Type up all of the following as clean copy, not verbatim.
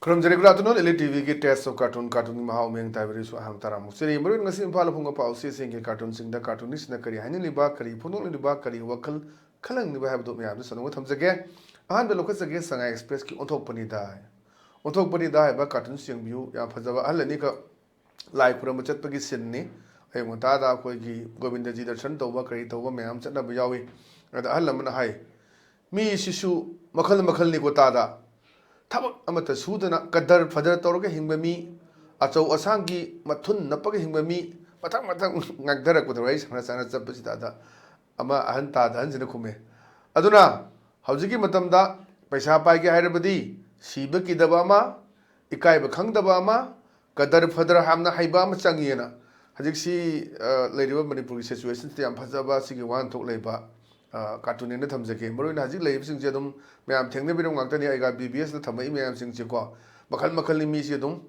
Kurumjari good afternoon, LTV ki test of cartoon mahau meng taibari su aham taram. Seri meru ngasi impala punga pa usi sing cartoon sing da cartoonist na kari hanin liba kari punong liba kari wakal kalang liba habdo me abdu sanung thamjage. Ahan belo kasage Shanghai Express ki onthok pani da. Onthok pani da ba cartoon sing view ya phajaba alani ka live puram chat pagi sin ni ayong ta da khoi ki Govinda ji darshan tawba kari tawba me am chatna bayawi. Ada alamna hai. Mi shisu makal ni ko ta da. Tabak amata sudana kadar fadar tawraga hingba mi achau asangi mathun napaga hingba mi mathang ngagdara kudrai sana chapasida da ama ahan ta da hanjina khume aduna haujiki matamda paisa paige hairabadi siba kidaba ma ikaiba khangdaba ma kadar fadar hamna haiba ama changiyena hajiksi leiriba manipur situation te am phajaba sigi wan thok leiba cartoon ne thamjake maroina hajik leib sing je dum ma'am थेंगने बिरम ngakta aiga BBS na thamai ma'am sing che ko makal ni mi se dum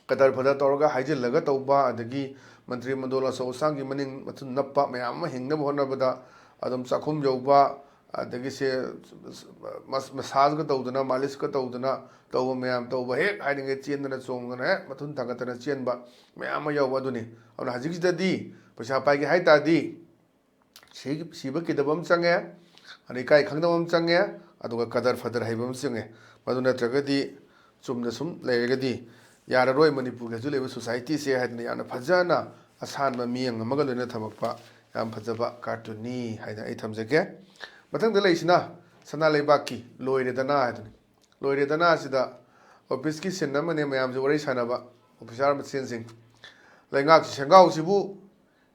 kadar phada tawraga haijil laga tawba adagi mantri mandola so sangi maning mathun nappa ma'am ma hingna bhona bada adum chakhum jauba adagi se massage ka tawdana malish ka tawdana tawba ma'am tawba he haidinge chendana chongna he mathun thagatana chenba ma'am ma yawa duni awna hajik dadi paisa pai ge haita di siba kidabam change ani kai khangdamam change aduga kadar fadar haibam singe maduna tragadi chumna sum leregadi yararoi manipur ga juleba society se hadni yana phajana asan ma miyang amaga lena thamakpa yam phajaba cartoon ni haida ai thamjage mathang da leisina sana leibaki loiredana hadni loiredana sida office ki senna mane mayam je warai sanaba officer ma sensing lengak sengau sibu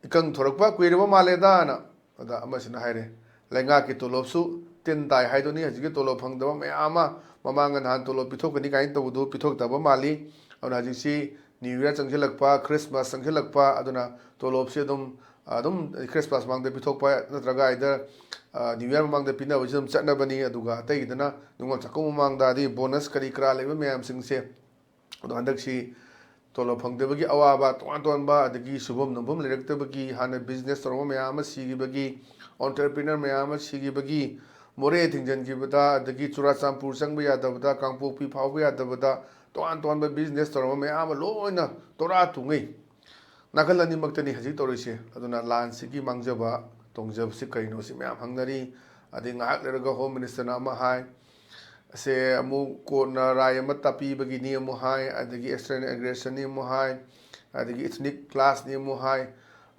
ikang thorakpa kuireba maleda na ada amasina haire lengak ki tolopsu tin tai haidoni hajiki tolo phangdaba mayama mamangan han tolo pithokani kain tawdu pithokdaba mali awna hajisi new year changhelakpa christmas changhelakpa aduna tolopse adum christmas mangda pithokpa natraga aida new year mangda pina wajum chatnabani aduga taidana nungol chakum mangda di bonus kari kra leba mayam singse adu handaksi tolo phangdabagi awaba ton ba adagi subam numbum leraktabagi hana business torma mayama sigibagi entrepreneur mayama sigibagi मोरे थिंजन की बता दगी चुराचामपुर चंग यादबदा कांगपोपी फाव यादबदा तोन business तौर में आम लोना तोरा तुंगई नागल अनिमक्तनी हजी तौरिसे अदुना लान सिगी मांगजबा तोंगजब सि कइनो सि मैम हंगनरी अदि ngahak lerga home minister na ma hai se amu ko na rai ma tapi bagi ni amu hai adagi external aggression ni amu hai adagi ethnic class ni amu hai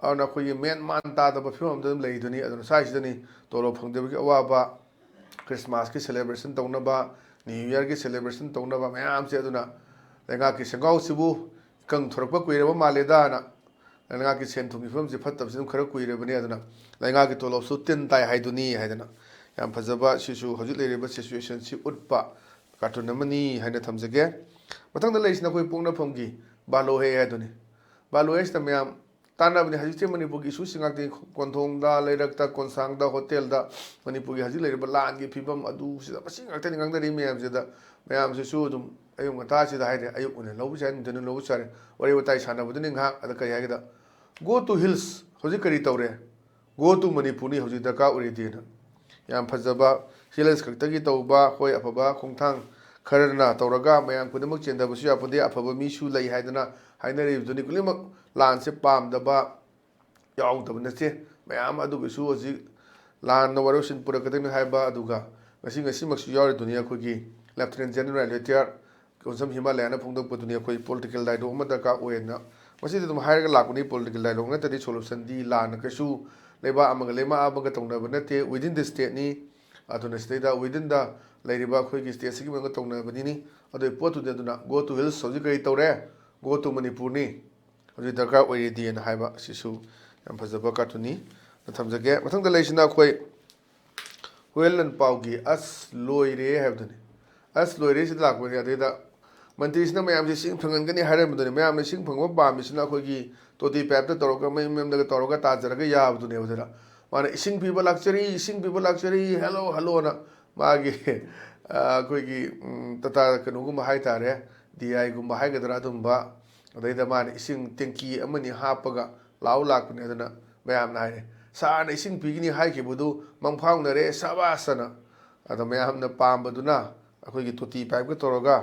ana ko ye men man ta da ba film dum lei duni aduna sai sidani tolo phangde bagi awaba Christmas ki celebration taunaba New Year ki celebration taunaba mayam se aduna lenga ki sengau sibu kang thorakpa kuireba maleda na lenga ki sen thumi fam je phattab sim khara kuireba ne aduna lenga ki tolop su tin tai haiduni haidana yam phajaba sisu hojit lereba situation si utpa cartoon namani haina thamjage mathang da leisna koi pungna phomgi balo he haiduni balo he sta mayam ताना बने हजिचे मणिपुर की सुसिंगाक दे कोंथोंग दा लेरकता कोनसांग दा hotel दा मणिपुर की हजि लेरब लान की फिबम अदु सिदा मसिंगाक तनि गांग दरि मैम सिदा मैम से सु दुम अयु मता सिदा हाइदे अयु उने लबु चाइन दन लबु चारे वरे वताई साना बदनि ngha अद कय हाइदा गो टू हिल्स हजि करी तौरे गो टू मणिपुर नि हजि दका उरि देना याम फजबा हिल्स खक्तगी तौबा होय अफबा खोंथांग खरना तौरगा मैम कुदमक चेंदबसु यापदे अफबा मिसु लई हाइदना हाइनरि दुनि कुलिमक लान से पाम दबा याव दब नसे ma'am अदुगसु हजि lawn वरोसिन पुरकदन हाइबा अदुगा ngasi ngasi maksu yaw dunia khogi lieutenant general retire konsam himalaya na phongdok dunia khoi political dialogue ma daka oena masi dum hair ga lakuni political dialogue na tadi solution di lan ka su leba amaga lema abaga tongna bana te within the state ni aduna state da within the lairiba khoi gi state sigi ma tongna bani ni adu potu de duna go to hills soji kai tawre go to manipur ni hojik darkar oiri di na haiba sisu yam phajaba cartoon na thamjage mathang da leisina khoi Huelan paugi as loire habdani as loire si lak bani adeda mantri sina mayam si sing phangan gani haram dani mayam sing phangwa ba mi sina khoi gi toti pap ta toroga mai mem daga toroga ta jaraga ya abduni odera mana sing people luxury hello na magi khoi gi tata kanu gu mahai tare di ai gu mahai ga dara dum ba adeda man sing tenki amani hapaga lau lak bani adana mayam na hai साना इसिंग पिगनी हाइखिबुदु मंफाउनरे साबासना अदा ma'am ना पामबदुना अखोगी तोती pipe का तोरगा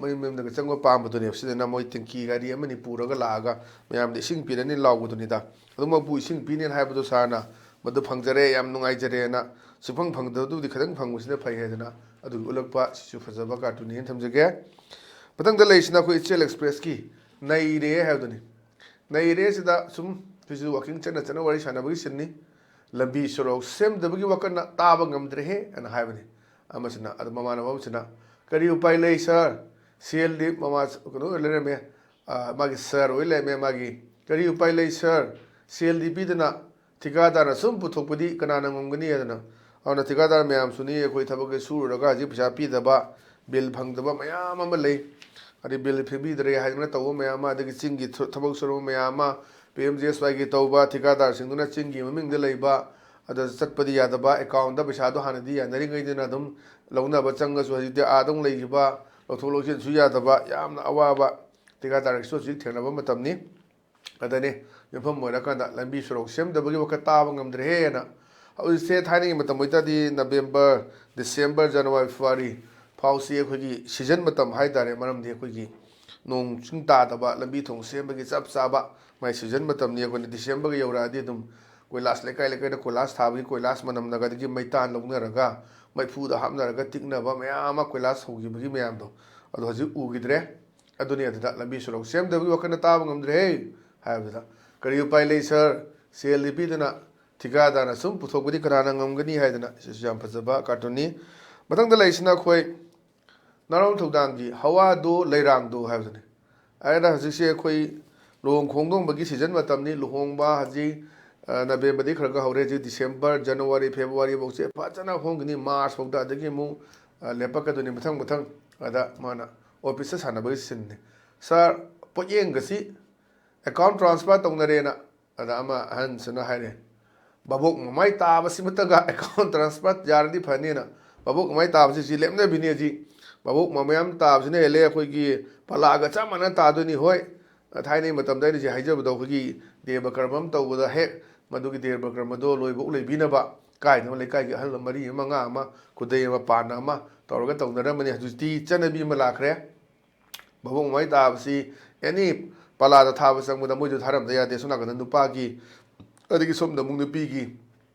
ꯃꯌꯨꯝꯗꯒ ꯆꯪꯕ ꯄꯥꯝꯕꯗꯨꯅꯦꯕ ꯁꯤꯗꯅ ꯃꯣꯏ ꯇꯦꯡꯀꯤ ꯒꯥꯔꯤ ꯑꯃꯅꯤ ꯄꯨꯔꯒ ꯂꯥꯛꯑꯒ ꯃꯌꯥꯝꯗ ꯏꯁꯤꯡ ꯄꯤꯔꯅꯤ ꯂꯥꯎꯕꯗꯨꯅꯤꯗ ꯑꯗꯨꯃꯛꯄꯨ ꯏꯁꯤꯡ ꯄꯤꯅꯦꯅ ꯍꯥꯏꯕꯗꯣ ꯁꯥꯔꯅ ꯃꯗꯨ ꯐꯪꯖꯔꯦ ꯌꯥꯝ ꯅꯨꯡꯉꯥꯏꯖꯔꯦꯅ ꯁꯨꯐꯪ ꯐꯪꯗꯕꯗꯨꯕꯨꯗꯤ ꯈꯤꯇꯪ ꯐꯪꯕꯁꯤꯅ ꯐꯩ ꯍꯥꯏꯗꯅ ꯑꯗꯨꯒꯤ ꯎꯠꯂꯛꯄ ꯁꯤꯁꯨ ꯐꯖꯕ ꯀꯥꯔꯇꯨꯟꯅꯦꯅ ꯊꯝꯖꯒꯦ ꯃꯊꯪꯗ ꯂꯩꯔꯤꯁꯤꯅ ꯑꯩꯈꯣꯏ ꯏꯆꯦꯜ ꯑꯦꯛꯁꯄ꯭ꯔꯦꯁꯀꯤ ꯅꯩꯔꯦ ꯍꯥꯏꯕꯗꯨꯅꯤ ꯅꯩꯔꯦꯁꯤꯗ ꯁꯨꯝ ꯁꯤꯁꯨ ꯋꯥꯛꯀꯤꯡ ꯆꯠꯅ ꯋꯥꯔꯤ ꯁꯥꯟꯅꯕꯒꯤ ꯁꯤꯟꯅꯤ ꯂꯝꯕꯤ ꯁꯣꯔꯣꯛ ꯁꯦꯝꯗꯕꯒꯤ ꯋꯥꯈꯜꯅ ꯇꯥꯕ ꯉꯝꯗ꯭ꯔꯦꯍꯦ ꯑꯅ ꯍꯥꯏꯕꯅꯤ ꯑꯃꯁꯤꯅ ꯑꯗꯨ ꯃꯃꯥꯟꯅꯕ ꯑꯃꯁꯤꯅ ꯀꯔꯤ ꯎꯄꯥꯏ ꯂꯩ ꯁꯥꯔ ꯁꯦꯜꯗꯤ ꯃꯃꯥ ꯀꯩꯅꯣ ꯑꯣꯏ ꯂꯩꯔꯝꯃꯦ ꯃꯥꯒꯤ ꯁꯥꯔ ꯑꯣꯏ ꯂꯩꯔꯝꯃꯦ ꯃꯥꯒꯤ ꯀꯔꯤ ꯎꯄꯥꯏ ꯂꯩ ꯁꯥꯔ ꯁꯦꯜꯗꯤ ꯄꯤꯗꯅ ꯊꯤꯀꯥꯗꯥꯔꯅ ꯁꯨꯝ ꯄꯨꯊꯣꯛꯄꯗꯤ ꯀꯅꯥꯅ ꯉꯝꯒꯅꯤ ꯍꯥꯏꯗꯅ ꯑꯗꯨꯅ ꯊꯤꯀꯥꯗꯥꯔ ꯃꯌꯥꯝꯁꯨꯅꯤ ꯑꯩꯈꯣꯏ ꯊꯕꯛꯁꯦ ꯁꯨꯔꯨꯔꯒ ꯍꯧꯖꯤꯛ ꯄꯩꯁꯥ ꯄꯤꯗꯕ ꯕꯤꯜ ꯐꯪꯗꯕ ꯃꯌꯥꯝ ꯑꯃ ꯂꯩ ꯑꯗꯩ ꯕꯤꯜ ꯄꯤꯕꯤꯗ꯭ꯔꯦ ꯍꯥꯏꯗꯅ ꯇꯧꯕ ꯃꯌꯥꯝ ꯑꯃ ꯑꯗꯒꯤ ꯆꯤꯡꯒꯤ ꯊꯕꯛ ꯁꯨꯔꯕ ꯃꯌꯥꯝ ꯑꯃ PMJSYꯒꯤ ꯇꯧꯕ ꯊꯤꯀꯥꯗꯥꯔꯁꯤꯡꯗꯨꯅ ꯆꯤꯡꯒꯤ ꯃꯃꯤꯡꯗ ꯂꯩꯕ ꯑꯗ ꯆꯠꯄꯗꯤ ꯌꯥꯗꯕ ꯑꯦꯀꯥꯎꯟꯗ ꯄꯩꯁꯥꯗꯣ ꯍꯥꯟꯅꯗꯤ ꯌꯥꯅꯔꯤꯉꯩꯗꯅ ꯑꯗꯨꯝ ꯂꯧꯅꯕ ꯆꯪꯉꯁꯨ ꯍꯧꯖꯤꯛꯇꯤ ꯑꯥꯗ ꯂꯩꯈꯤꯕ ꯂꯧꯊꯣꯛ ꯂꯧꯁꯤꯟꯁꯨ ꯌꯥꯗꯕ ꯌꯥꯝꯅ ꯑꯋꯥꯕ ꯊꯤꯀꯥꯗꯥꯔꯒꯤꯁꯨ ꯍꯧꯖꯤꯛ ꯊꯦꯡꯅꯕ ꯃꯇꯝꯅꯤ ꯑꯗꯅꯤ ꯌꯨꯝꯐꯝ ꯑꯣꯏꯔꯀꯥꯟꯗ ꯂꯝꯕꯤ ꯁꯣꯔꯣꯛ ꯁꯦꯝꯗꯕꯒꯤ ꯋꯥꯈꯜ ꯇꯥꯕ ꯉꯝꯗ꯭ꯔꯦꯍꯦꯅ ꯍꯧꯖꯤꯛꯁꯦ ꯊꯥꯏꯅꯒꯤ ꯃꯇꯝ ꯑꯣꯏꯇꯥꯔꯗꯤ ꯅꯕꯦꯝꯕꯔ ꯗꯤꯁꯦꯝꯕꯔ ꯖꯅꯋꯥꯔꯤ ꯐꯦꯕꯋꯥꯔꯤ ꯐꯥꯎꯁꯤ ꯑꯩꯈꯣꯏꯒꯤ ꯁꯤꯖꯟ ꯃꯇꯝ ꯍꯥꯏꯇꯥꯔꯦ ꯃꯔꯝꯗꯤ ꯑꯩꯈꯣꯏꯒꯤ ꯅꯣꯡ ꯆꯤꯡ ꯇꯥꯗꯕ ꯂꯝꯕꯤ ꯊꯣꯡ ꯁꯦꯝꯕꯒꯤ ꯆꯞ ꯆꯥꯕ ꯃꯥꯏ ꯁꯤꯖꯟ ꯃꯇꯝꯅꯤ ꯑꯩꯈꯣꯏꯅ ꯗꯤꯁꯦꯝꯕꯔꯒ ꯌꯧꯔꯛꯑꯗꯤ ꯑꯗꯨꯝ ꯀꯣꯏꯂꯥꯁ ꯂꯩꯀꯥꯏ ꯂꯩꯀꯥꯏꯗ ꯀꯣꯏꯂꯥꯁ ꯊꯥꯕꯒꯤ ꯀꯣꯏꯂꯥꯁ ꯃꯅꯝꯅꯒꯗꯒꯤ ꯃꯩꯇꯥꯟ ꯂꯧꯅꯔꯒ ꯃꯩꯐꯨꯗ ꯍꯥꯞꯅꯔꯒ ꯇꯤꯛꯅꯕ ꯃꯌꯥꯝ ꯑꯃ ꯀꯣꯏꯂꯥꯁ ꯍꯧꯈꯤꯕꯒꯤ ꯃꯌꯥꯝꯗꯣ ꯑꯗꯣ ꯍꯧꯖꯤꯛ ꯎꯈꯤꯗ꯭ꯔꯦ ꯑꯗꯨꯅꯤ ꯑꯗꯨꯗ ꯂꯝꯕꯤ ꯁꯣꯔꯣꯛ ꯁꯦꯝꯗꯕꯒꯤ ꯋꯥꯈꯜꯅ ꯇꯥꯕ ꯉꯝꯗ꯭ꯔꯦꯍꯦ ꯍꯥꯏꯕꯗꯨꯗ ꯀꯔꯤ ꯎꯄꯥꯏ ꯂꯩ ꯁꯥꯔ ꯁꯦꯜꯗꯤ ꯄꯤꯗꯅ ꯊꯤꯀꯥꯗꯥꯔꯅ ꯁꯨꯝ ꯄꯨꯊꯣꯛꯄꯗꯤ ꯀꯅꯥꯅ ꯉꯝꯒꯅꯤ ꯍꯥꯏꯗꯅ ꯁꯤꯁꯨ ꯌꯥꯝ ꯐꯖꯕ ꯀꯥꯔꯇꯨꯟꯅꯤ ꯃꯊꯪꯗ ꯂꯩꯔꯤꯁꯤꯅ ꯑꯩꯈꯣꯏ ꯅꯥꯔꯣꯜ ꯊꯧꯗꯥꯡꯒꯤ ꯍꯋꯥꯗꯣ ꯂꯩꯔꯥꯡꯗꯣ ꯍꯥꯏꯕꯗꯨꯅꯤ ꯑꯩꯅ ꯍꯧꯖꯤꯛꯁꯦ ꯑꯩꯈꯣꯏ ꯂꯨꯍꯣꯡ ꯈꯣꯡꯗꯣꯡꯕꯒꯤ ꯁꯤꯖꯟ ꯃꯇꯝꯅꯤ ꯂꯨꯍꯣꯡꯕ ꯍꯧꯖꯤꯛ ꯅꯕꯦꯝꯕꯔꯗꯒꯤ ꯈꯔ ꯈꯔ ꯍꯧꯔꯦ ꯍꯧꯖꯤꯛ ꯗꯤꯁꯦꯝꯕꯔ ꯖꯅꯋꯥꯔꯤ ꯐꯦꯕꯋꯥꯔꯤ ꯐꯥꯎꯁꯦ ꯐꯖꯅ ꯍꯣꯡꯒꯅꯤ ꯃꯥꯔꯆ ꯐꯥꯎꯗ ꯑꯗꯒꯤ ꯑꯃꯨꯛ ꯂꯦꯞꯄꯛꯀꯗꯣꯏꯅꯤ ꯃꯊꯪ ꯃꯊꯪ ꯑꯗ ꯃꯥꯅ ꯑꯣꯐꯤꯁꯇ ꯁꯥꯟꯅꯕꯒꯤ ꯁꯤꯟꯅꯤ ꯁꯥꯔ ꯄꯣꯠꯌꯦꯡꯒꯁꯤ ꯑꯦꯀꯥꯎꯟ ꯇ꯭ꯔꯥꯟꯁꯐꯔ ꯇꯧꯅꯔꯦꯅ ꯑꯗ ꯑꯃ ꯑꯍꯟꯁꯤꯅ ꯍꯥꯏꯔꯦ ꯚꯥꯕꯣꯛ ꯃꯃꯥꯏ ꯇꯥꯕꯁꯤꯃꯇꯒ ꯑꯦꯀꯥꯎꯟ ꯇ꯭ꯔꯥꯟꯁꯐꯔ ꯌꯥꯔꯗꯤ ꯐꯅꯤꯅ ꯚꯥꯕꯣꯛ ꯃꯃꯥꯏ ꯇꯥꯕꯁꯤ ꯂꯦꯞꯅꯕꯤꯅꯤ ꯍꯧꯖꯤꯛ ꯚꯥꯕꯣꯛ ꯃꯃꯥꯏ ꯇꯥꯕꯁꯤꯅ ꯍꯦꯜꯂꯦ ꯑꯩꯈꯣꯏꯒꯤ ꯄꯂꯥꯒ ꯆꯞ ꯃꯥꯟꯅ ꯇꯥꯗꯣꯏꯅꯤ ꯍꯣꯏ ꯊꯥꯏꯅꯒꯤ ꯃꯇꯝꯗ ꯑꯩꯅ ꯍꯥꯏꯖꯕꯗꯣ ꯑꯩꯈꯣꯏꯒꯤ ꯗꯦꯕ ꯀꯔꯃ ꯑꯃ ꯇꯧꯕꯗ ꯍꯦꯛ ꯃꯗꯨꯒꯤ ꯗꯦꯕ ꯀꯔꯃꯗꯣ ꯂꯣꯏꯕꯧ ꯂꯩꯕꯤꯅꯕ ꯀꯥꯏꯗꯅꯣ ꯂꯩꯀꯥꯏꯒꯤ ꯑꯍꯜ ꯃꯔꯤ ꯑꯃ ꯃꯉꯥ ꯑꯃ ꯈꯨꯗꯩ ꯑꯃ ꯄꯥꯟꯅ ꯑꯃ ꯇꯧꯔꯒ ꯇꯧꯅꯔꯝꯕꯅꯤ ꯍꯧꯖꯤꯛꯇꯤ ꯆꯠꯅꯕꯤ ꯑꯃ ꯂꯥꯛꯈ꯭ꯔꯦ ꯚꯥꯕꯣꯛ ꯃꯃꯥꯏ ꯇꯥꯕꯁꯤ ꯑꯦꯅꯤ ꯄꯂꯥꯗ ꯊꯥꯕ ꯆꯪꯕꯗ ꯃꯣꯏꯗꯨ ꯊꯥꯔꯝꯗ ꯌꯥꯗꯦ ꯁꯣꯝ ꯅꯥꯀꯟꯗ ꯅꯨꯄꯥꯒꯤ ꯑꯗꯒꯤ ꯁꯣꯝꯗ ꯑꯃꯨꯛ ꯅꯨꯄꯤꯒꯤ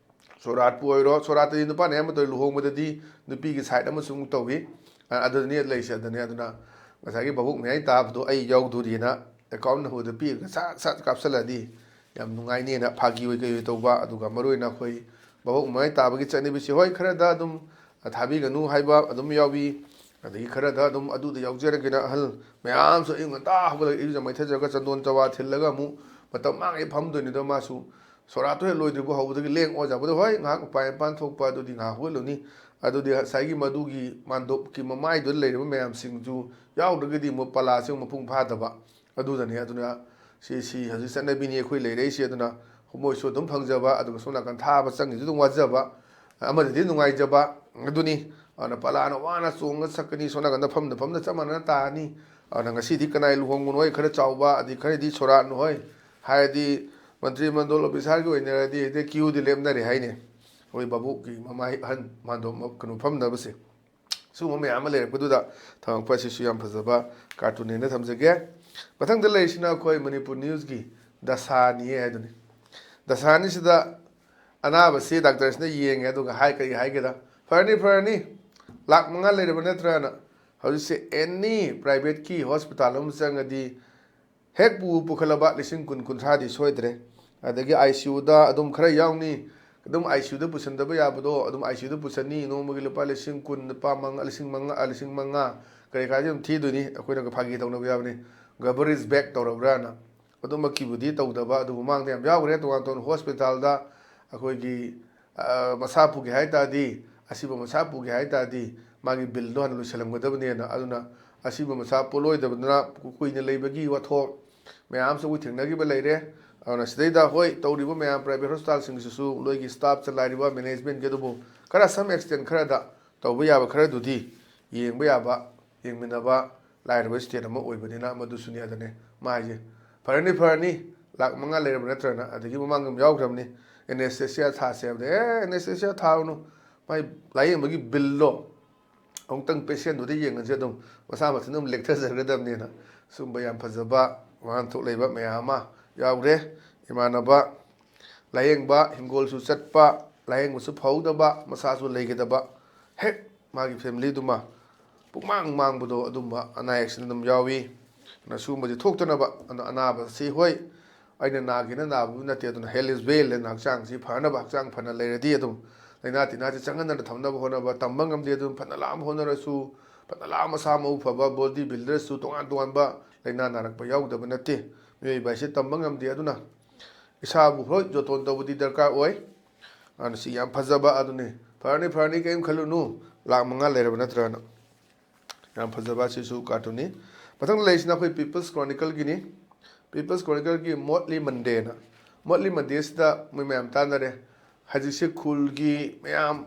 ꯁꯣꯔꯥꯠꯄꯨ ꯑꯣꯏꯔꯣ ꯁꯣꯔꯥꯠꯇꯗꯤ ꯅꯨꯄꯥꯅ ꯑꯌꯥꯝꯕ ꯇꯧꯋꯤ ꯂꯨꯍꯣꯡꯕꯗꯗꯤ ꯅꯨꯄꯤꯒꯤ ꯁꯥꯏꯠ ꯑꯃꯁꯨ ꯑꯃꯨꯛ ꯇꯧꯋꯤ ꯑꯗꯨꯗꯅꯤ ꯂꯩꯁꯦ ꯑꯗꯨꯅꯤ ꯑꯗꯨꯅ ꯉꯁꯥꯏꯒꯤ ꯚꯥꯕꯣꯛ ꯃꯌꯥꯏ ꯇꯥꯕꯗꯣ ꯑꯩ ꯌꯥꯎꯗꯣꯔꯤꯅ ꯑꯦꯀꯥꯎꯟ ꯅꯝꯕꯔꯗ ꯄꯤꯔꯒ ꯁꯠ ꯁꯠ ꯀꯥꯞꯁꯤꯜꯂꯗꯤ ꯌꯥꯝ ꯅꯨꯡꯉꯥꯏꯅꯦꯅ ꯐꯥꯒꯤ ꯑꯣꯏ ꯀꯩ ꯑꯣꯏ ꯇꯧꯕ ꯑꯗꯨꯒ ꯃꯔꯨꯑꯣꯏꯅ ꯑꯩꯈꯣꯏ ꯚꯥꯕꯣꯛ ꯃꯌꯥꯏ ꯇꯥꯕꯒꯤ ꯆꯠꯅꯕꯤꯁꯤ ꯍꯣꯏ ꯈꯔꯗ ꯑꯗꯨꯝ ꯊꯥꯕꯤꯒꯅꯨ ꯍꯥꯏꯕ ꯑꯗꯨꯝ ꯌꯥꯎꯏ ꯑꯗꯒꯤ ꯈꯔꯗ ꯑꯗꯨꯝ ꯑꯗꯨꯗ ꯌꯥꯎꯖꯔꯒꯦꯅ ꯑꯍꯜ ꯃꯌꯥꯝꯁꯨ ꯑꯌꯨꯛ ꯉꯟꯇꯥ ꯍꯧꯒꯠꯂꯒ ꯏꯔꯨꯖ ꯃꯩꯊꯖꯔꯒ ꯆꯟꯗꯣꯟ ꯆꯋꯥ ꯊꯤꯜꯂꯒ ꯑꯃꯨꯛ ꯃꯇꯝ ꯃꯥꯡꯉꯩ ꯐꯝꯗꯣꯏꯅꯤꯗꯣ ꯃꯥꯁꯨ ꯁꯣꯔꯥꯠꯇꯣ ꯍꯦꯛ ꯂꯣꯏꯗ꯭ꯔꯤꯕ ꯍꯧꯕꯗꯒꯤ ꯂꯦꯡ ꯑꯣꯖꯥꯕꯗ ꯍꯣꯏ ꯉꯥꯏꯍꯥꯛ ꯃꯄꯥꯟ ꯏꯄꯥꯟ ꯊꯣꯛꯄ ꯑꯗꯨꯗꯤ ꯉꯥꯏꯍꯥꯛ ꯍꯧꯒꯠꯂꯨꯅꯤ ꯑꯗꯨꯗꯤ ꯉꯁꯥꯏꯒꯤ ꯃꯗꯨꯒꯤ ꯃꯥꯟꯗꯣꯞꯀꯤ ꯃꯃꯥꯏꯗꯨꯗ ꯂꯩꯔꯤꯕ ꯃꯌꯥꯝꯁꯤꯡꯁꯨ ꯌꯥꯎꯗ꯭ꯔꯒꯗꯤ ꯑꯃꯨꯛ ꯄꯂꯥꯁꯤ ꯑꯃꯨꯛ ꯃꯄꯨꯡ ꯐꯥꯗꯕ ꯑꯗꯨꯗꯅꯤ ꯑꯗꯨꯅ ꯁꯤ ꯍꯧꯖꯤꯛ ꯆꯠꯅꯕꯤꯅꯤ ꯑꯩꯈꯣꯏ ꯂꯩꯔꯛꯏꯁꯤ ꯑꯗꯨꯅ ꯃꯣꯏꯁꯨ ꯑꯗꯨꯝ ꯐꯪꯖꯕ ꯑꯗꯨꯒ ꯁꯣꯝ ꯅꯥꯀꯟ ꯊꯥꯕ ꯆꯪꯉꯤꯁꯨ ꯑꯗꯨꯝ ꯋꯥꯖꯕ ꯑꯃꯗꯗꯤ ꯅꯨꯡꯉꯥꯏꯖꯕ ꯑꯗꯨꯅꯤ ꯑꯗꯨꯅ ꯄꯂꯥꯅ ꯋꯥꯅ ꯆꯣꯡꯉ ꯁꯛꯀꯅꯤ ꯁꯣꯝ ꯅꯥꯀꯟꯗ ꯐꯝꯅ ꯐꯝꯅ ꯆꯞ ꯃꯥꯟꯅꯅ ꯇꯥꯔꯅꯤ ꯑꯗꯨꯅ ꯉꯁꯤꯗꯤ ꯀꯅꯥꯏ ꯂꯨꯍꯣꯡꯕꯅꯣ ꯍꯣꯏ ꯈꯔ ꯆꯥꯎꯕ ꯑꯗꯩ ꯈꯔꯗꯤ ꯁꯣꯔꯥꯠꯅ ꯍꯣꯏ ꯍꯥꯏꯔꯗꯤ ꯃꯟꯇ꯭ꯔꯤ ꯃꯟꯗꯣꯜ ꯑꯣꯐꯤꯁꯥꯔꯒꯤ ꯑꯣꯏꯅꯔꯗꯤ ꯍꯦꯛꯇ ꯀ꯭ꯌꯨꯗꯤ ꯂꯦꯞꯅꯔꯦ ꯍꯥꯏꯅꯦ ꯑꯩꯈꯣꯏ ꯚꯥꯕꯣꯛꯀꯤ ꯃꯃꯥꯏ ꯑꯍꯟ ꯃꯥꯟꯗꯣꯞ ꯀꯩꯅꯣ ꯐꯝꯅꯕꯁꯦ ꯁꯤꯒꯨꯝꯕ ꯃꯌꯥꯝ ꯑꯃ ꯂꯩꯔꯛꯄꯗꯨꯗ ꯊꯝꯃꯛꯄ ꯑꯁꯤꯁꯨ ꯌꯥꯝ ꯐꯖꯕ ꯀꯥꯔꯇꯨꯟꯅꯦꯅ ꯊꯝꯖꯒꯦ ꯃꯊꯪꯗ ꯂꯩꯔꯤꯁꯤꯅ ꯑꯩꯈꯣꯏ ꯃꯅꯤꯄꯨꯔ ꯅ꯭ꯌꯨꯁꯀꯤ ꯗꯁꯥꯅꯤꯌꯦ ꯍꯥꯏꯗꯨꯅꯤ ꯗꯁꯥꯅꯤꯁꯤꯗ ꯑꯅꯥꯕꯁꯤ ꯗꯥꯛꯇꯔꯁꯤꯅ ꯌꯦꯡꯉꯦ ꯑꯗꯨꯒ ꯀꯔꯤ ꯍꯥꯏꯒꯦꯗ ꯐꯔꯅꯤ ꯐꯔꯅꯤ ꯂꯥꯛ 5 ꯂꯩꯔꯕ ꯅꯠꯇ꯭ꯔꯅ ꯍꯧꯖꯤꯛꯁꯦ ꯑꯦꯅꯤ ꯄ꯭ꯔꯥꯏꯚꯦꯠꯀꯤ ꯍꯣꯁꯄꯤꯇꯥꯜ ꯑꯃ ꯆꯪꯉꯗꯤ ꯍꯦꯛ ꯄꯨꯈꯠꯂꯕ 20-30 ꯁꯣꯏꯗ꯭ꯔꯦ ꯑꯗꯒꯤ ICUꯗ ꯑꯗꯨꯝ ꯈꯔ ꯌꯥꯎꯅꯤ ꯑꯗꯨꯝ ICUꯗ ꯄꯨꯁꯤꯟꯗꯕ ꯌꯥꯕꯗꯣ ꯑꯗꯨꯝ ICUꯗ ꯄꯨꯁꯟꯅꯤ ꯅꯣꯡꯃꯒꯤ ꯂꯨꯄꯥ 10,000 ꯂꯨꯄꯥ 5,000 ꯀꯔꯤ ꯀꯥꯏꯗꯤ ꯑꯗꯨꯝ ꯊꯤꯗꯣꯏꯅꯤ ꯑꯩꯈꯣꯏꯅꯒ ꯐꯥꯒꯤ ꯇꯧꯅꯕ ꯌꯥꯕꯅꯤ ꯒꯕꯔꯦꯖ ꯕꯦꯛ ꯇꯧꯔꯕ꯭ꯔꯥꯅ ꯑꯗꯨꯃꯛꯀꯤꯕꯨꯗꯤ ꯇꯧꯗꯕ ꯑꯗꯨꯕꯨ ꯃꯥꯡꯗ ꯌꯥꯝ ꯌꯥꯎꯈ꯭ꯔꯦ ꯇꯣꯉꯥꯟ ꯇꯣꯉꯥꯟꯕ ꯍꯣꯁꯄꯤꯇꯥꯜꯗ ꯑꯩꯈꯣꯏꯒꯤ ꯃꯁꯥ ꯄꯨꯒꯦ ꯍꯥꯏ ꯇꯥꯔꯗꯤ ꯑꯁꯤꯕ ꯃꯁꯥ ꯄꯨꯒꯦ ꯍꯥꯏ ꯇꯥꯔꯗꯤ ꯃꯥꯒꯤ ꯕꯤꯜꯗꯣ ꯍꯥꯟꯅ ꯂꯣꯏꯁꯤꯜꯂꯝꯒꯗꯕꯅꯦꯅ ꯑꯗꯨꯅ ꯑꯁꯤꯕ ꯃꯁꯥ ꯄꯣꯠꯂꯣꯏꯗꯕꯗꯨꯅ ꯀꯨꯏꯅ ꯂꯩꯕꯒꯤ ꯋꯥꯊꯣꯛ ꯃꯌꯥꯝꯁꯨ ꯑꯩꯈꯣꯏ ꯊꯦꯡꯅꯈꯤꯕ ꯂꯩꯔꯦ ꯑꯗꯨꯅ ꯁꯤꯗꯩꯗ ꯍꯣꯏ ꯇꯧꯔꯤꯕ ꯃꯌꯥꯝ ꯄ꯭ꯔꯥꯏꯚꯦꯠ ꯍꯣꯁꯄꯤꯇꯥꯜꯁꯤꯡꯁꯤꯁꯨ ꯅꯣꯏꯒꯤ ꯁ꯭ꯇꯥꯐ ꯆꯂꯥꯏꯔꯤꯕ ꯃꯦꯅꯦꯖꯃꯦꯟꯒꯤ ꯑꯗꯨꯕꯨ ꯈꯔ ꯁꯝ ꯑꯦꯛꯁꯇꯦꯟ ꯈꯔꯗ ꯇꯧꯕ ꯌꯥꯕ ꯈꯔꯗꯨꯗꯤ ꯌꯦꯡꯕ ꯌꯥꯕ ꯌꯦꯡꯃꯤꯟꯅꯕ ꯂꯥꯏꯔꯕ ꯁ꯭ꯇꯦꯠ ꯑꯃ ꯑꯣꯏꯕꯅꯤꯅ ꯃꯗꯨꯁꯨꯅꯤ ꯑꯗꯨꯅꯦ ꯃꯥ ꯍꯥꯏꯁꯦ ꯐꯔꯅꯤ ꯐꯔꯅꯤ ꯂꯥꯛ 5 ꯂꯩꯔꯕ ꯅꯠꯇ꯭ꯔꯅ ꯑꯗꯒꯤ ꯃꯃꯥꯡꯗ ꯌꯥꯎꯈ꯭ꯔꯕꯅꯤ ꯑꯦꯅꯦꯁꯊꯦꯁꯤꯌꯥ ꯊꯥꯁꯦ ꯍꯥꯏꯕꯗ ꯑꯦꯅꯦꯁꯊꯦꯁꯤꯌꯥ ꯊꯥꯔꯨꯅꯨ ꯃꯥꯏ ꯂꯥꯏꯌꯦꯡꯕꯒꯤ ꯕꯤꯜꯗꯣ ꯑꯃꯨꯛꯇꯪ ꯄꯦꯁꯦꯟꯗꯨꯗ ꯌꯦꯡꯉꯁꯦ ꯑꯗꯨꯝ ꯃꯁꯥ ꯃꯊꯟꯇ ꯑꯗꯨꯝ ꯂꯦꯛꯊꯖꯔꯒꯗꯕꯅꯤꯅ ꯁꯨꯝꯕ ꯌꯥꯝ ꯐꯖꯕ ꯋꯥꯍꯟꯊꯣꯛ ꯂꯩꯕ ꯃꯌꯥꯝ ꯑꯃ ꯌꯥꯎꯔꯦ ꯏꯃꯥꯟꯅꯕ ꯂꯥꯏꯌꯦꯡꯕ ꯍꯤꯡꯒꯣꯜꯁꯨ ꯆꯠꯄ ꯂꯥꯏꯌꯦꯡꯕꯁꯨ ꯐꯍꯧꯗꯕ ꯃꯁꯥꯁꯨ ꯂꯩꯒꯗꯕ ꯍꯦꯛ ꯃꯥꯒꯤ ꯐꯦꯃꯤꯂꯤꯗꯨꯃ ꯄꯨꯡꯃꯥꯡ ꯃꯥꯡꯕꯗꯣ ꯑꯗꯨꯝꯕ ꯑꯅꯥ ꯑꯌꯦꯛꯁꯤꯅ ꯑꯗꯨꯝ ꯌꯥꯎꯏ ꯑꯗꯨꯅ ꯁꯤꯒꯨꯝꯕꯁꯤ ꯊꯣꯛꯇꯅꯕ ꯑꯗꯨꯅ ꯑꯅꯥꯕꯁꯤ ꯍꯣꯏ ꯑꯩꯅ ꯅꯥꯒꯦꯅ ꯅꯥꯕꯗꯨ ꯅꯠꯇꯦ ꯑꯗꯨꯅ ꯍꯦꯜ ꯏꯁ ꯋꯦꯜ ꯑꯅ ꯍꯛꯆꯥꯡꯁꯤ ꯐꯅꯕ ꯍꯛꯆꯥꯡ ꯐꯅ ꯂꯩꯔꯗꯤ ꯑꯗꯨꯝ ꯂꯥꯏꯅꯥ ꯇꯤꯟꯅꯥꯁꯤ ꯆꯪꯍꯟꯗꯅ ꯊꯝꯅꯕ ꯍꯣꯠꯅꯕ ꯇꯝꯕ ꯉꯝꯗꯦ ꯑꯗꯨꯝ ꯐꯅ ꯂꯥꯝ ꯍꯣꯠꯅꯔꯁꯨ ꯐꯅ ꯂꯥꯝ ꯃꯁꯥ ꯃꯎ ꯐꯕ ꯕꯣꯗꯤ ꯕꯤꯜꯗꯔꯁꯨ ꯇꯣꯉꯥꯟ ꯇꯣꯉꯥꯟꯕ ꯂꯥꯏꯅꯥ ꯅꯥꯔꯛꯄ ꯌꯥꯎꯗꯕ ꯅꯠꯇꯦ ꯃꯤꯑꯣꯏꯕ ꯍꯥꯏꯁꯦ ꯇꯝꯕ ꯉꯝꯗꯦ ꯑꯗꯨꯅ ꯏꯁꯥꯕꯨ ꯍꯣꯏ ꯖꯣꯇꯣꯟ ꯇꯧꯕꯗꯤ ꯗꯔꯀꯥꯔ ꯑꯣꯏ ꯑꯗꯨꯅ ꯁꯤ ꯌꯥꯝ ꯐꯖꯕ ꯑꯗꯨꯅꯤ ꯐꯔꯅꯤ ꯐꯔꯅꯤ ꯀꯔꯤꯝ ꯈꯜꯂꯨꯅꯨ ꯂꯥꯛ 5 ꯂꯩꯔꯕ ꯅꯠꯇ꯭ꯔꯒꯅ ꯌꯥꯝ ꯐꯖꯕ ꯑꯁꯤꯁꯨ ꯀꯥꯔꯇꯨꯟꯅꯤ ꯃꯊꯪꯗ ꯂꯩꯔꯤꯁꯤꯅ ꯑꯩꯈꯣꯏ ꯄꯤꯄꯜꯁ ꯀ꯭ꯔꯣꯅꯤꯀꯜꯒꯤꯅꯤ ꯄꯤꯄꯜꯁ ꯀ꯭ꯔꯣꯅꯤꯀꯜꯒꯤ ꯃꯣꯠꯂꯤ ꯃꯟꯗꯦꯅ ꯃꯣꯠꯂꯤ ꯃꯟꯗꯦꯁꯤꯗ ꯃꯣꯏ ꯃꯌꯥꯝ ꯇꯥꯟꯅꯔꯦ ꯍꯧꯖꯤꯛꯁꯦ ꯈꯨꯜꯒꯤ ꯃꯌꯥꯝ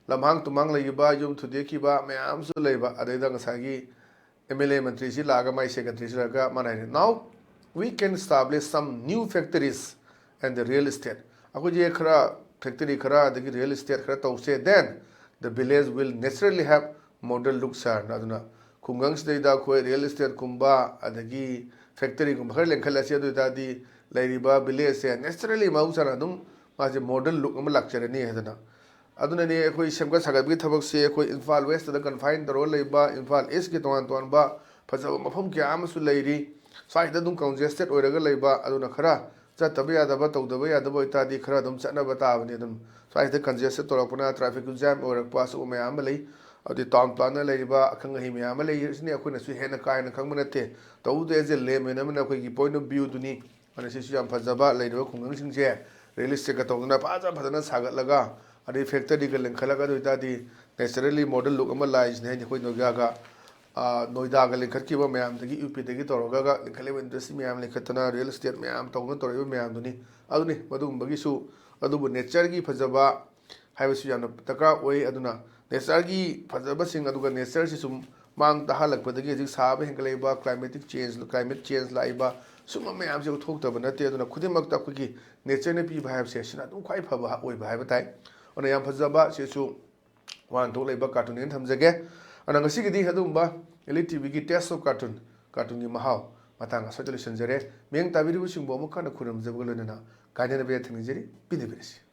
ꯂꯝꯍꯥꯡ ꯇꯨꯝꯍꯥꯡ ꯂꯩꯈꯤꯕ ꯌꯨꯝ ꯊꯨꯗꯦꯛꯈꯤꯕ ꯃꯌꯥꯝꯁꯨ ꯂꯩꯕ ꯑꯗꯩꯗ ꯉꯁꯥꯏꯒꯤ MLA ꯃꯟꯇ꯭ꯔꯤꯁꯤ ꯂꯥꯛꯑꯒ ꯃꯥꯏ ꯁꯦꯀ꯭ꯔꯦꯇꯔꯤꯁꯤꯔꯒ ꯃꯥꯅ ꯍꯥꯏꯔꯦ ꯅꯥꯎ we can establish some new factories and the real estate ꯑꯩꯈꯣꯏꯁꯦ ꯈꯔ ꯐꯦꯛꯇꯔꯤ ꯈꯔ ꯑꯗꯒꯤ real estate ꯈꯔ ꯇꯧꯁꯦ then the village will naturally have modern look sir ꯑꯗꯨꯅ ꯈꯨꯡꯒꯪꯁꯤꯗꯩꯗ ꯑꯩꯈꯣꯏ real estate ꯀꯨꯝꯕ ꯑꯗꯒꯤ ꯐꯦꯛꯇꯔꯤꯒꯨꯝꯕ ꯈꯔ ꯂꯤꯡꯈꯠꯂꯁꯤ ꯑꯗꯨ ꯑꯣꯏꯇꯥꯔꯗꯤ ꯂꯩꯔꯤꯕ ꯚꯤꯂꯦꯖꯁꯦ ꯅꯦꯆꯔꯦꯂꯤ ꯃꯍꯧꯁꯥꯅ ꯑꯗꯨꯝ ꯃꯥꯁꯦ ꯃꯣꯗꯔꯟ ꯂꯨꯛ ꯑꯃ ꯂꯥꯛꯆꯔꯅꯤ ꯍꯥꯏꯗꯅ ꯑꯗꯨꯅꯅꯦ ꯑꯩꯈꯣꯏ ꯁꯦꯝꯒꯠ ꯁꯥꯒꯠꯄꯒꯤ ꯊꯕꯛꯁꯦ ꯑꯩꯈꯣꯏ ꯏꯝꯐꯥꯜ ꯋꯦꯁꯇꯗ ꯀꯟꯐꯥꯏꯟ ꯇꯧꯔꯒ ꯂꯩꯕ ꯏꯝꯐꯥꯜ ꯏꯁꯀꯤ ꯇꯣꯉꯥꯟ ꯇꯣꯉꯥꯟꯕ ꯐꯖꯕ ꯃꯐꯝ ꯀꯌꯥ ꯑꯃꯁꯨ ꯂꯩꯔꯤ ꯁ꯭ꯋꯥꯏꯗ ꯑꯗꯨꯝ ꯀꯟꯖꯦꯁꯇꯦꯠ ꯑꯣꯏꯔꯒ ꯂꯩꯕ ꯑꯗꯨꯅ ꯈꯔ ꯆꯠꯇꯕ ꯌꯥꯗꯕ ꯇꯧꯗꯕ ꯌꯥꯗꯕ ꯑꯣꯏꯇꯥꯔꯗꯤ ꯈꯔ ꯑꯗꯨꯝ ꯆꯠꯅꯕ ꯇꯥꯕꯅꯤ ꯑꯗꯨꯝ ꯁ꯭ꯋꯥꯏꯁꯤꯗ ꯀꯟꯖꯦꯁꯇꯦꯠ ꯇꯧꯔꯛꯄꯅ ꯇ꯭ꯔꯥꯐꯤꯛ ꯖꯥꯝ ꯑꯣꯏꯔꯛꯄ ꯑꯁꯤꯒꯨꯝꯕ ꯃꯌꯥꯝ ꯑꯃ ꯂꯩ ꯑꯗꯨꯗꯤ ꯇꯥꯎꯟ ꯄ꯭ꯂꯥꯟꯅ ꯂꯩꯔꯤꯕ ꯑꯈꯪ ꯑꯍꯩ ꯃꯌꯥꯝ ꯑꯃ ꯂꯩꯔꯤꯁꯤꯅꯤ ꯑꯩꯈꯣꯏꯅꯁꯨ ꯍꯦꯟꯅ ꯀꯥ ꯍꯦꯟꯅ ꯈꯪꯕ ꯅꯠꯇꯦ ꯇꯧꯕꯗꯤ ꯑꯦꯖ ꯑꯦ ꯂꯦꯃꯦꯟ ꯑꯃꯅ ꯑꯩꯈꯣꯏꯒꯤ ꯄꯣꯏꯟ ꯑꯣꯐ ꯚ꯭ꯌꯨꯗꯨꯅꯤ ꯑꯗꯨꯅ ꯁꯤꯁꯨ ꯌꯥꯝ ꯐꯖꯕ ꯂꯩꯔꯤꯕ ꯈꯨꯡꯒꯪꯁꯤꯡꯁꯦ ꯔꯤꯌꯦꯜ ꯏꯁꯇꯦꯠꯀ ꯇꯧꯗꯅ ꯐꯖꯅ ꯁꯥꯒꯠꯂꯒ ꯑꯗꯩ ꯐꯦꯛꯇꯔꯤꯒ ꯂꯤꯡꯈꯠꯂꯒ ꯑꯗꯨ ꯑꯣꯏꯇꯥꯔꯗꯤ ꯅꯦꯆꯔꯦꯂꯤ ꯃꯣꯗꯔꯟ ꯂꯨꯛ ꯑꯃ ꯂꯥꯛꯏꯁꯤꯅꯦ ꯍꯥꯏꯗꯤ ꯑꯩꯈꯣꯏ ꯅꯣꯏꯗꯥꯒ ꯂꯤꯡꯈꯠꯈꯤꯕ ꯃꯌꯥꯝꯗꯒꯤ ꯌꯨꯄꯤꯗꯒꯤ ꯇꯧꯔꯒ ꯂꯤꯡꯈꯠꯂꯤꯕ ꯏꯟꯗꯁꯇ꯭ꯔꯤ ꯃꯌꯥꯝ ꯂꯤꯡꯈꯠꯇꯅ ꯔꯤꯌꯦꯜ ꯏꯁꯇꯦꯠ ꯃꯌꯥꯝ ꯇꯧꯗꯅ ꯇꯧꯔꯤꯕ ꯃꯌꯥꯝꯗꯨꯅꯤ ꯑꯗꯨꯅꯤ ꯃꯗꯨꯒꯨꯝꯕꯒꯤꯁꯨ ꯑꯗꯨꯕꯨ ꯅꯦꯆꯔꯒꯤ ꯐꯖꯕ ꯍꯥꯏꯕꯁꯨ ꯌꯥꯝꯅ ꯗꯔꯀꯥꯔ ꯑꯣꯏ ꯑꯗꯨꯅ ꯅꯦꯆꯔꯒꯤ ꯐꯖꯕꯁꯤꯡ ꯑꯗꯨꯒ ꯅꯦꯆꯔꯁꯤ ꯁꯨꯝ ꯃꯥꯡ ꯇꯥꯍꯜꯂꯛꯄꯗꯒꯤ ꯍꯧꯖꯤक ꯁꯥꯕ ꯍꯦꯟꯒꯠꯂꯛꯏꯕ ꯀ꯭ꯂꯥꯏꯃꯦꯠ ꯆꯦꯟꯖ ꯂꯥꯛꯏꯕ ꯁꯨꯝꯕ ꯃꯌꯥꯝꯁꯦ ꯎꯠꯊꯣꯛꯇꯕ ꯅꯠꯇꯦ ꯑꯗꯨꯅ ꯈꯨꯗꯤꯡꯃꯛꯇ ꯑꯩꯈꯣꯏꯒꯤ ꯅꯦꯆꯔꯅ ꯄꯤꯕ ꯍꯥꯏꯕꯁꯦ ꯁꯤꯅ ꯑꯗꯨꯝ ꯈ꯭ꯋꯥꯏ ꯐꯕ ꯑꯣꯏꯕ ꯍꯥꯏꯕ ꯇꯥꯏ ꯑꯗꯨꯅ ꯌꯥꯝ ꯐꯖꯕ ꯁꯤꯁꯨ ꯋꯥꯍꯟꯊꯣꯛ ꯂꯩꯕ ꯀꯥꯔꯇꯨꯟꯅꯦꯅ ꯊꯝꯖꯒꯦ ꯑꯗꯨꯅ ꯉꯁꯤꯒꯤꯗꯤ ꯑꯗꯨꯒꯨꯝꯕ ꯏꯂꯤꯠ ꯇꯤꯚꯤꯒꯤ ꯇꯦꯁ ꯑꯣꯐ ꯀꯥꯔꯇꯨꯟꯒꯤ ꯃꯍꯥꯎ ꯃꯇꯥꯡ ꯑꯁ꯭ꯋꯥꯏꯗ ꯂꯣꯏꯁꯤꯟꯖꯔꯦ ꯃꯤꯠꯌꯦꯡ ꯇꯥꯕꯤꯔꯤꯕꯁꯤꯡꯕꯨ ꯑꯃꯨꯛ ꯍꯟꯅ ꯈꯨꯔꯨꯝꯖꯕꯒ ꯂꯣꯏꯅꯅ ꯀꯥꯏꯅꯅꯕ ꯊꯦꯡꯅꯖꯔꯤ ꯄꯤꯗꯕꯤꯔꯁꯤ